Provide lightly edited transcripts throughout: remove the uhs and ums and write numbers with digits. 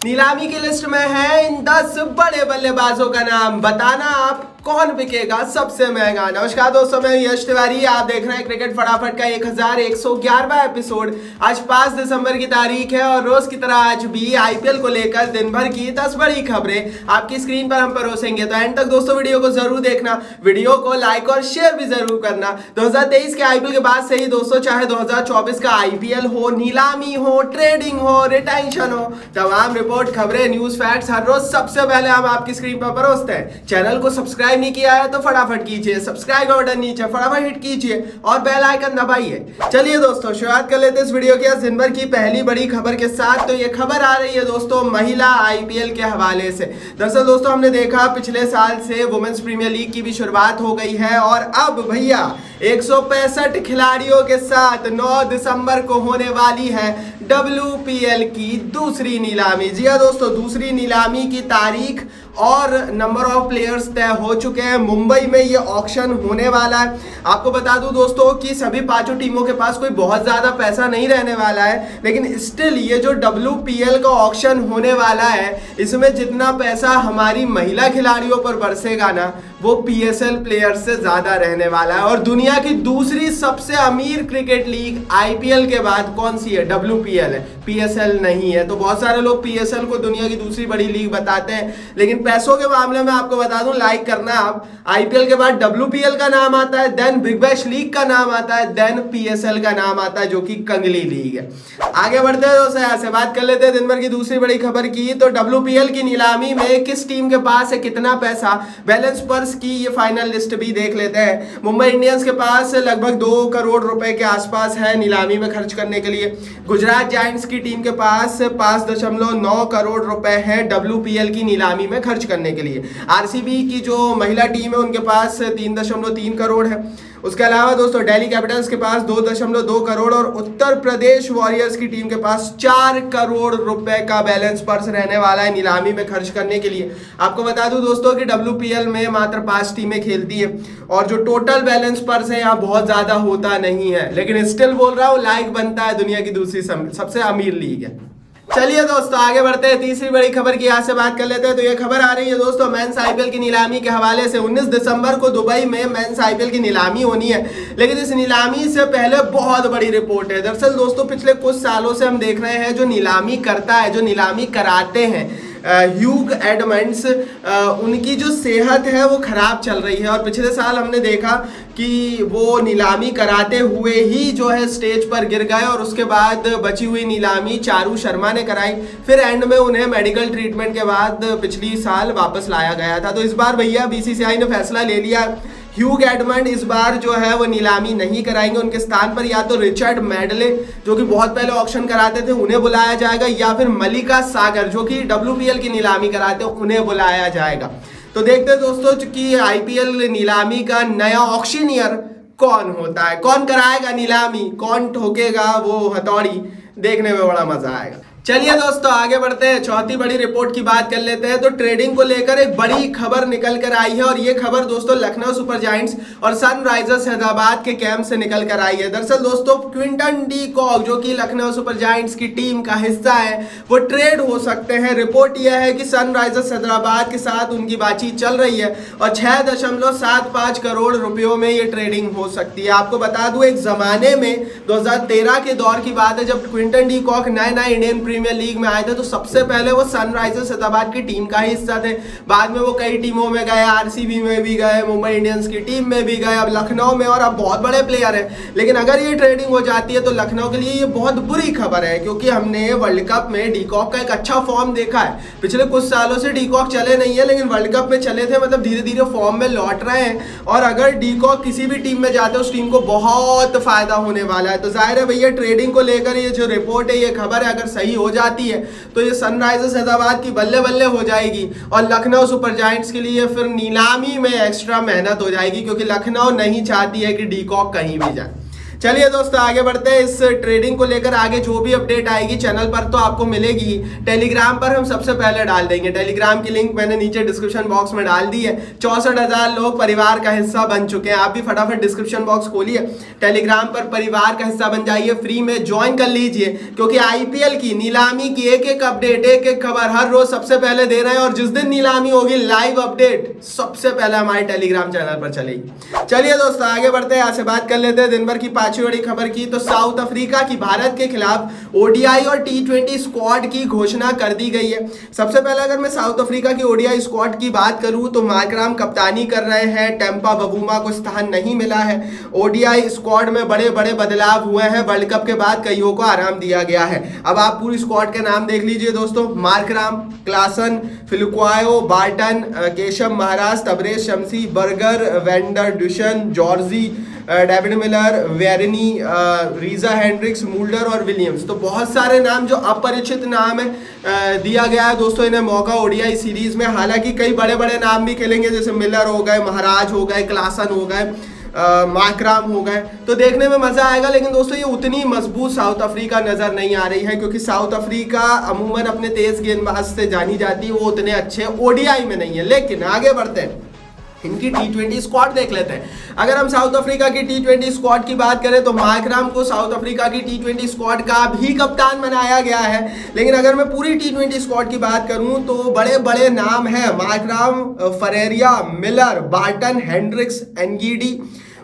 नीलामी की लिस्ट में है इन 10 बड़े बल्लेबाजों का नाम। बताना आप कौन बिकेगा सबसे महंगा। नमस्कार दोस्तों, मैं यश तिवारी, आप देख रहे हैं क्रिकेट फटाफट का 1111वां एपिसोड। आज 5 दिसंबर की तारीख है और रोज की तरह आज भी आईपीएल को लेकर दिन भर की 10 बड़ी खबरें आपकी स्क्रीन पर हम परोसेंगे। तो एंड तक दोस्तों वीडियो को जरूर देखना, वीडियो को लाइक और शेयर भी जरूर करना। 2023 के आईपीएल के बाद से ही दोस्तों, चाहे 2024 का आईपीएल हो, नीलामी हो, ट्रेडिंग हो, रिटेंशन हो, तमाम रिपोर्ट, खबरें, न्यूज, फैक्ट्स हर रोज सबसे पहले हम आपकी स्क्रीन पर परोसते हैं। चैनल को सब्सक्राइब नहीं किया है तो फटाफट कीजिए, सब्सक्राइब का बटन नीचे फटाफट हिट कीजिए और बेल आइकन दबाइए। चलिए दोस्तों, शुरुआत कर लेते हैं इस वीडियो की आज दिन भर की पहली बड़ी खबर के साथ। तो ये खबर आ रही है दोस्तों महिला आईपीएल के हवाले से। दरअसल दोस्तों, हमने देखा पिछले साल से वुमेन्स प्रीमियर लीग की भी शुरुआत हो गई है और अब भैया 165 खिलाड़ियों के साथ 9 दिसंबर को होने वाली है WPL की दूसरी नीलामी। जी हाँ दोस्तों, दूसरी नीलामी की तारीख और नंबर ऑफ प्लेयर्स तय हो चुके हैं। मुंबई में ये ऑक्शन होने वाला है। आपको बता दूं दोस्तों कि सभी 5 टीमों के पास कोई बहुत ज़्यादा पैसा नहीं रहने वाला है, लेकिन स्टिल ये जो WPL का ऑक्शन होने वाला है, इसमें जितना पैसा हमारी महिला खिलाड़ियों पर बरसेगा ना, वो PSL प्लेयर्स से ज़्यादा रहने वाला है। और दुनिया की दूसरी सबसे अमीर क्रिकेट लीग IPL के बाद कौन सी है? WPL है, PSL नहीं है। तो बहुत सारे लोग PSL को दुनिया की दूसरी बड़ी लीग बताते हैं, लेकिन पैसों के मामले में आपको बता दूं, लाइक करना आप, IPL के बाद WPL का नाम आता है, देन बिग बैश लीग का नाम आता है, देन PSL का नाम आता है जो कि कंगली लीग है। आगे बढ़ते हैं दोस्तों, यहाँ से बात कर लेते हैं दिन भर की दूसरी बड़ी खबर की। तो WPL की नीलामी में किस टीम के पास है कितना पैसा, बैलेंस पर्स की ये फाइनल लिस्ट भी देख लेते हैं। मुंबई इंडियंस के पास लगभग 2 करोड़ रुपए के आसपास है नीलामी में खर्च करने के लिए। गुजरात जायंट्स की टीम के पास 5.9 करोड़ रुपए है WPL की नीलामी में खर्च करने के लिए। आरसीबी की जो महिला टीम है उनके पास 3.3 करोड़ है। उसके अलावा दोस्तों दिल्ली कैपिटल्स के पास 2.2 करोड़ और उत्तर प्रदेश वॉरियर्स की टीम के पास 4 करोड़ रुपए का बैलेंस पर्स रहने वाला है नीलामी में खर्च करने के लिए। आपको बता दूं दोस्तों कि WPL में मात्र 5 टीमें खेलती है और जो टोटल बैलेंस पर्स है यहाँ बहुत ज्यादा होता नहीं है, लेकिन स्टिल बोल रहा हूँ लाइक बनता है, दुनिया की दूसरी सबसे अमीर लीग है। चलिए दोस्तों आगे बढ़ते हैं, तीसरी बड़ी खबर की यहाँ से बात कर लेते हैं। तो ये खबर आ रही है दोस्तों मेंस आईपीएल की नीलामी के हवाले से। 19 दिसंबर को दुबई में मेंस आईपीएल की नीलामी होनी है, लेकिन इस नीलामी से पहले बहुत बड़ी रिपोर्ट है। दरअसल दोस्तों पिछले कुछ सालों से हम देख रहे हैं जो नीलामी करता है, जो नीलामी कराते हैं ह्यूग एडमंड्स, उनकी जो सेहत है वो खराब चल रही है और पिछले साल हमने देखा कि वो नीलामी कराते हुए ही जो है स्टेज पर गिर गए और उसके बाद बची हुई नीलामी चारू शर्मा ने कराई। फिर एंड में उन्हें मेडिकल ट्रीटमेंट के बाद पिछली साल वापस लाया गया था। तो इस बार भैया BCCI ने फैसला ले लिया, ह्यूग एडमंड इस बार जो है वो नीलामी नहीं कराएंगे। उनके स्थान पर या तो रिचर्ड मैडले जो कि बहुत पहले ऑक्शन कराते थे उन्हें बुलाया जाएगा, या फिर मलिका सागर जो कि WPL की नीलामी कराते हैं उन्हें बुलाया जाएगा। तो देखते हैं दोस्तों कि IPL नीलामी का नया ऑक्शनियर कौन होता है, कौन कराएगा नीलामी, कौन ठोकेगा वो हथौड़ी, देखने में बड़ा मजा आएगा। चलिए दोस्तों आगे बढ़ते हैं, चौथी बड़ी रिपोर्ट की बात कर लेते हैं। तो ट्रेडिंग को लेकर एक बड़ी खबर निकल कर आई है और ये खबर दोस्तों लखनऊ सुपर जायंट्स और सनराइजर्स हैदराबाद के कैंप से निकल कर आई है। दरअसल दोस्तों क्विंटन डी कॉक जो कि लखनऊ सुपर जायंट्स की टीम का हिस्सा है वो ट्रेड हो सकते हैं। रिपोर्ट यह है कि सनराइजर्स हैदराबाद के साथ उनकी बातचीत चल रही है और 6.75 करोड़ रुपयों में ये ट्रेडिंग हो सकती है। आपको बता दूं एक जमाने में 2013 के दौर की बात है जब क्विंटन डी कॉक नए इंडियन प्रीमियर लीग में आए थे, तो सबसे पहले वो सनराइजर्स हैदराबाद की टीम का ही हिस्सा थे। बाद में वो कई टीमों में गए, आरसीबी में भी गए, मुंबई इंडियंस की टीम में भी गए, अब लखनऊ में, और अब बहुत बड़े प्लेयर हैं। लेकिन अगर ये ट्रेडिंग हो जाती है तो लखनऊ के लिए ये बहुत बुरी खबर है, क्योंकि हमने वर्ल्ड कप में डी कॉक का एक अच्छा फॉर्म देखा है। पिछले कुछ सालों से डी कॉक चले नहीं है, लेकिन वर्ल्ड कप में चले थे, मतलब धीरे धीरे फॉर्म में लौट रहे हैं। और अगर डी कॉक किसी भी टीम में जाते हैं उस टीम को बहुत फायदा होने वाला है। तो जाहिर है भैया ट्रेडिंग को लेकर ये जो रिपोर्ट है, ये खबर है, अगर सही हो जाती है तो ये सनराइजर्स हैदराबाद की बल्ले बल्ले हो जाएगी और लखनऊ सुपर जायंट्स के लिए फिर नीलामी में एक्स्ट्रा मेहनत हो जाएगी, क्योंकि लखनऊ नहीं चाहती है कि डी कॉक कहीं भी जाए। चलिए दोस्तों आगे बढ़ते हैं। इस ट्रेडिंग को लेकर आगे जो भी अपडेट आएगी चैनल पर तो आपको मिलेगी, टेलीग्राम पर हम सबसे पहले डाल देंगे। टेलीग्राम की लिंक मैंने नीचे डिस्क्रिप्शन बॉक्स में डाल दी है। 64,000 लोग परिवार का हिस्सा बन चुके हैं। आप भी फटाफट डिस्क्रिप्शन बॉक्स खोलिए, टेलीग्राम पर परिवार का हिस्सा बन जाइए, फ्री में ज्वाइन कर लीजिए, क्योंकि आईपीएल की नीलामी की एक एक अपडेट, एक एक खबर हर रोज सबसे पहले दे रहे हैं। और जिस दिन नीलामी होगी लाइव अपडेट सबसे पहले हमारे टेलीग्राम चैनल पर चलेगी। चलिए दोस्तों आगे बढ़ते हैं, यहाँ से बात कर लेते हैं दिन भर की पांचवी बड़ी खबर की। तो साउथ अफ्रीका की भारत के खिलाफ ओडीआई और टी20 स्क्वाड की घोषणा कर दी गई है। सबसे पहले अगर मैं साउथ अफ्रीका की ओडीआई स्क्वाड की बात करूं तो मार्कराम कप्तानी कर रहे हैं, टेम्पा बबूमा को स्थान नहीं मिला है। ओडीआई स्क्वाड में बड़े बड़े बदलाव हुए हैं, वर्ल्ड कप के बाद कईयों को आराम दिया गया है। अब आप पूरी स्क्वाड के नाम देख लीजिए दोस्तों, Markram, Klaasen, Phehlukwayo, Baartman, Keshav Maharaj, Tabraiz Shamsi, Burger, van der Dussen, Zorzi, David Miller, Verreynne, Reeza Hendricks, Mulder और विलियम्स। तो बहुत सारे नाम जो अपरिचित नाम है दिया गया है दोस्तों इन्हें मौका ओडीआई सीरीज में। हालांकि कई बड़े बड़े नाम भी खेलेंगे, जैसे मिलर हो गए, महाराज हो गए, क्लासन हो गए, मार्कराम हो गए, तो देखने में मजा आएगा। लेकिन दोस्तों ये उतनी मजबूत साउथ अफ्रीका नजर नहीं आ रही है, क्योंकि साउथ अफ्रीका अमूमन अपने तेज गेंदबाज से जानी जाती है, वो उतने अच्छे ओडीआई में नहीं है। लेकिन आगे बढ़ते हैं, इनकी टी20 स्क्वाड देख लेते हैं। अगर हम साउथ अफ्रीका की टी20 स्क्वाड की बात करें तो मार्कराम को साउथ अफ्रीका की टी20 स्क्वाड का भी कप्तान बनाया गया है। लेकिन अगर मैं पूरी टी20 स्क्वाड की बात करूं तो बड़े बड़े नाम हैं, Markram, Ferreira, Miller, Baartman, Hendricks, Ngidi.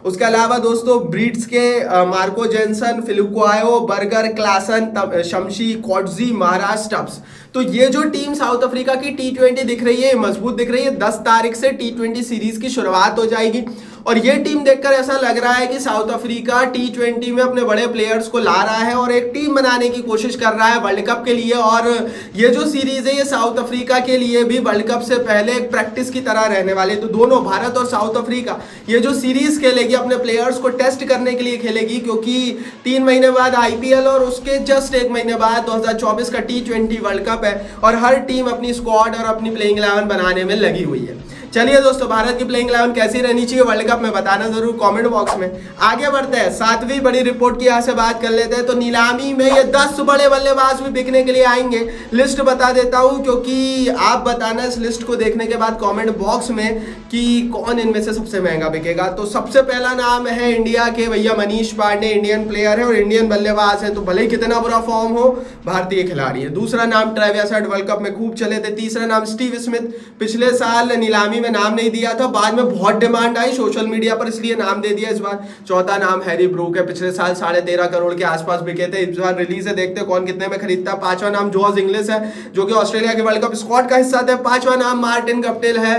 उसके अलावा दोस्तों Breetzke Marco Jansen, Phehlukwayo, Burger, Klaasen, Shamsi, Coetzee, Maharaj, Stubbs. तो ये जो टीम साउथ अफ्रीका की टी20 दिख रही है मजबूत दिख रही है। 10 तारीख से टी20 सीरीज की शुरुआत हो जाएगी और ये टीम देखकर ऐसा लग रहा है कि साउथ अफ्रीका टी20 में अपने बड़े प्लेयर्स को ला रहा है और एक टीम बनाने की कोशिश कर रहा है वर्ल्ड कप के लिए। और ये जो सीरीज है ये साउथ अफ्रीका के लिए भी वर्ल्ड कप से पहले एक प्रैक्टिस की तरह रहने वाले। तो दोनों भारत और साउथ अफ्रीका ये जो सीरीज खेलेगी अपने प्लेयर्स को टेस्ट करने के लिए खेलेगी, क्योंकि 3 महीने बाद आईपीएल और उसके जस्ट 1 महीने बाद 2024 का टी20 वर्ल्ड कप है और हर टीम अपनी स्क्वाड और अपनी प्लेइंग 11 बनाने में लगी हुई है। चलिए दोस्तों भारत की प्लेइंग 11 कैसी रहनी चाहिए वर्ल्ड कप में बताना जरूर कमेंट बॉक्स में। आगे बढ़ते हैं, 7वीं बड़ी रिपोर्ट की यहाँ से बात कर लेते हैं। तो नीलामी में ये 10 बड़े बल्लेबाज भी बिकने के लिए आएंगे। लिस्ट बता देता हूँ, क्योंकि आप बताना इस लिस्ट को देखने के बाद कमेंट बॉक्स में कि कौन इनमें से सबसे महंगा बिकेगा। तो सबसे पहला नाम है इंडिया के भैया मनीष पांडे, इंडियन प्लेयर है और इंडियन बल्लेबाज है, तो भले ही कितना बुरा फॉर्म हो भारतीय खिलाड़ी है। दूसरा नाम ट्रेविस हेड, वर्ल्ड कप में खूब चले थे। तीसरा नाम स्टीव स्मिथ, पिछले साल नीलामी में नाम नहीं दिया था, बाद में बहुत डिमांड आई सोशल मीडिया पर इसलिए नाम दे दिया इस बार। चौथा नाम हैरी ब्रूक है, पिछले साल 13.5 करोड़ के आसपास बिके थे, इस बार रिलीज है, देखते हैं कौन कितने में खरीदता है। पांचवा नाम जॉर्ज इंग्लिश है जो कि ऑस्ट्रेलिया के वर्ल्ड कप स्क्वाड का हिस्सा थे। पांचवा नाम मार्टिन गप्टिल है,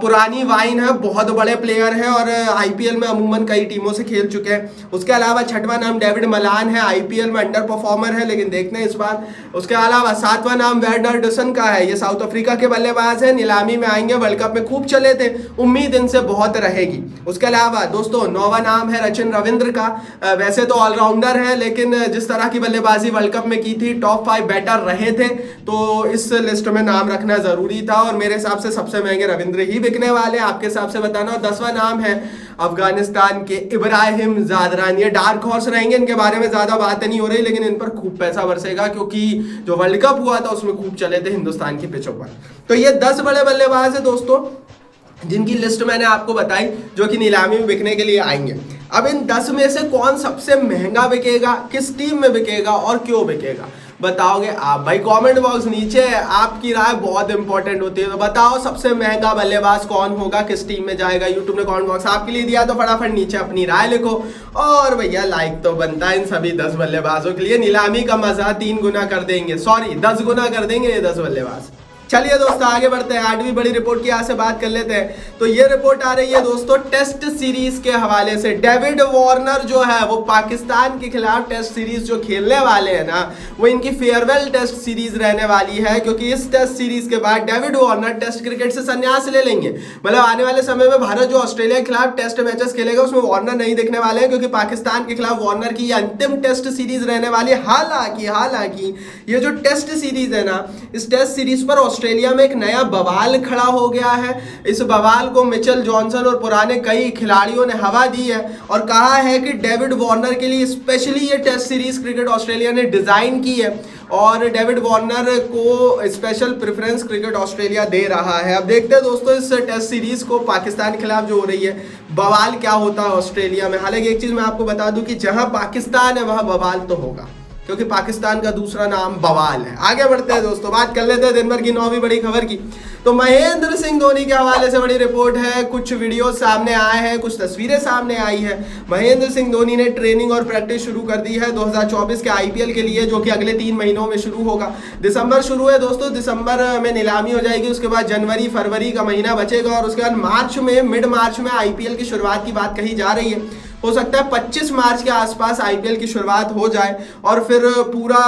पुरानी वाइन है, बहुत बड़े प्लेयर है और आईपीएल में अमूमन कई टीमों से खेल चुके हैं। उसके अलावा छठवां नाम डेविड मलान है, आईपीएल में अंडर परफॉर्मर है लेकिन देखते हैं इस बार। उसके अलावा 7वां नाम वेंडर डुसन का है, ये साउथ अफ्रीका के बल्लेबाज है, नीलामी में आएंगे, वर्ल्ड कप में खूब चले थे, उम्मीद इनसे बहुत रहेगी। उसके अलावा दोस्तों 9वां नाम है रचिन रविंद्र का, वैसे तो ऑलराउंडर है लेकिन जिस तरह की बल्लेबाजी वर्ल्ड कप में की थी टॉप 5 बैटर रहे थे, तो इस लिस्ट में नाम रखना जरूरी था और मेरे हिसाब से सबसे महंगे रविंद्र ही बिकने वाले, आपके हिसाब से बताना। और 10वां नाम है अफगानिस्तान के इब्राहिम जादरान, ये डार्क हॉर्स रहेंगे, इनके बारे में ज्यादा बात नहीं हो रही लेकिन इन पर खूब पैसा बरसेगा क्योंकि जो वर्ल्ड कप हुआ था उसमें खूब चले थे हिंदुस्तान की पिचों पर। तो ये 10 बड़े बल्लेबाज है दोस्तों जिनकी लिस्ट मैंने आपको बताई जो कि नीलामी में बिकने के लिए आएंगे। अब इन 10 में से कौन सबसे महंगा बिकेगा, किस टीम में बिकेगा और क्यों बिकेगा बताओगे आप भाई कमेंट बॉक्स नीचे। आपकी राय बहुत इंपॉर्टेंट होती है, तो बताओ सबसे महंगा बल्लेबाज कौन होगा, किस टीम में जाएगा। यूट्यूब ने कमेंट बॉक्स आपके लिए दिया तो फटाफट नीचे अपनी राय लिखो और भैया लाइक तो बनता है इन सभी 10 बल्लेबाजों के लिए। नीलामी का मजा 3 गुना कर देंगे, 10 गुना कर देंगे ये 10 बल्लेबाज। चलिए दोस्तों आगे बढ़ते हैं, 8वीं बड़ी रिपोर्ट की यहाँ से बात कर लेते हैं। तो ये रिपोर्ट आ रही है दोस्तों टेस्ट सीरीज के हवाले से। डेविड वार्नर जो है वो पाकिस्तान के खिलाफ टेस्ट सीरीज जो खेलने वाले हैं ना, वो इनकी फेयरवेल टेस्ट सीरीज रहने वाली है, क्योंकि इस टेस्ट सीरीज के बाद डेविड वार्नर टेस्ट क्रिकेट से संन्यास ले लेंगे। मतलब आने वाले समय में भारत जो ऑस्ट्रेलिया के खिलाफ टेस्ट मैचेस खेलेगा उसमें वार्नर नहीं दिखने वाले हैं, क्योंकि पाकिस्तान के खिलाफ वार्नर की अंतिम टेस्ट सीरीज रहने वाली है। हालांकि ये जो टेस्ट सीरीज है ना, इस टेस्ट सीरीज पर ऑस्ट्रेलिया में एक नया बवाल खड़ा हो गया है। इस बवाल को मिचेल जॉनसन और पुराने कई खिलाड़ियों ने हवा दी है और कहा है कि डेविड वार्नर के लिए स्पेशली ये टेस्ट सीरीज क्रिकेट ऑस्ट्रेलिया ने डिजाइन की है और डेविड वार्नर को स्पेशल प्रेफरेंस क्रिकेट ऑस्ट्रेलिया दे रहा है। अब देखते हैं दोस्तों इस टेस्ट सीरीज को पाकिस्तान के खिलाफ जो हो रही है बवाल क्या होता है ऑस्ट्रेलिया में। हालांकि एक चीज मैं आपको बता दूं कि जहां पाकिस्तान है वहां बवाल तो होगा, क्योंकि पाकिस्तान का दूसरा नाम बवाल है। आगे बढ़ते हैं दोस्तों, बात कर लेते हैं दिन भर की 9वीं बड़ी खबर की। तो महेंद्र सिंह धोनी के हवाले से बड़ी रिपोर्ट है, कुछ वीडियो सामने आए हैं, कुछ तस्वीरें सामने आई है। महेंद्र सिंह धोनी ने ट्रेनिंग और प्रैक्टिस शुरू कर दी है 2024 के आईपीएल के लिए, जो कि अगले 3 महीनों में शुरू होगा। दिसंबर शुरू है दोस्तों, दिसंबर में नीलामी हो जाएगी, उसके बाद जनवरी फरवरी का महीना बचेगा और उसके बाद मार्च में, मिड मार्च में आईपीएल की शुरुआत की बात कही जा रही है। हो सकता है 25 मार्च के आसपास आईपीएल की शुरुआत हो जाए और फिर पूरा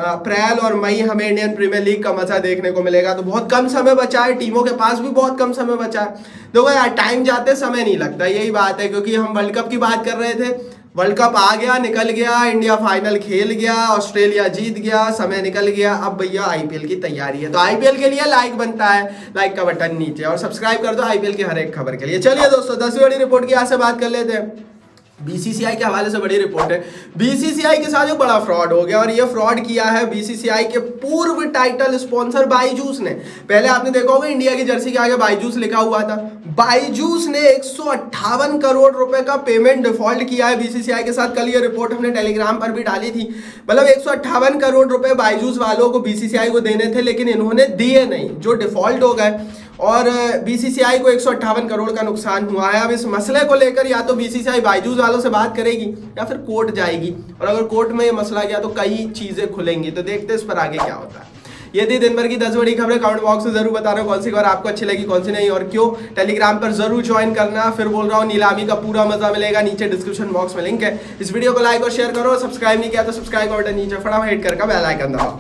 अप्रैल और मई हमें इंडियन प्रीमियर लीग का मजा देखने को मिलेगा। तो बहुत कम समय बचा है, टीमों के पास भी बहुत कम समय बचा है। देखो यार, टाइम जाते समय नहीं लगता, यही बात है। क्योंकि हम वर्ल्ड कप की बात कर रहे थे, वर्ल्ड कप आ गया, निकल गया, इंडिया फाइनल खेल गया, ऑस्ट्रेलिया जीत गया, समय निकल गया। अब भैया आईपीएल की तैयारी है, तो आईपीएल के लिए लाइक बनता है, लाइक का बटन नीचे, और सब्सक्राइब कर दो आईपीएल की हर एक खबर के लिए। चलिए दोस्तों, 10वीं बड़ी रिपोर्ट की यहाँ से बात कर लेते हैं। बीसीसीआई के हवाले से बड़ी रिपोर्ट है। बीसीसीआई के साथ एक बड़ा फ्रॉड हो गया और ये फ्रॉड किया है बीसीसीआई के पूर्व टाइटल स्पॉन्सर बायजूस ने। पहले आपने देखा होगा इंडिया की जर्सी के आगे बायजूस लिखा हुआ था। बायजूस ने 158 करोड़ रुपए का पेमेंट डिफॉल्ट किया है बीसीसीआई के साथ। कल ये रिपोर्ट हमने टेलीग्राम पर भी डाली थी। मतलब 158 करोड़ रुपए बायजूस वालों को बीसीसीआई को देने थे, लेकिन इन्होंने दिए नहीं, जो डिफॉल्ट हो गए और बीसीसीआई को 158 करोड़ का नुकसान हुआ है। अब इस मसले को लेकर या तो बीसीसीआई बायजूस वालों से बात करेगी या फिर कोर्ट जाएगी, और अगर कोर्ट में ये मसला गया तो कई चीजें खुलेंगी। तो देखते हैं इस पर आगे क्या होता है। ये थी दिन भर की 10 बड़ी खबरें। कमेंट बॉक्स में जरूर बताना कौन सी खबर आपको अच्छी लगी, कौन सी नहीं, और क्यों। टेलीग्राम पर जरूर ज्वाइन करना। फिर बोल रहा हूँ, नीलामी का पूरा मजा मिलेगा, नीचे डिस्क्रिप्शन बॉक्स में लिंक है। इस वीडियो को लाइक और शेयर करो, सब्सक्राइब नहीं किया तो सब्सक्राइब का बटन नीचे फटाफट हिट करके बेल आइकन दबाओ।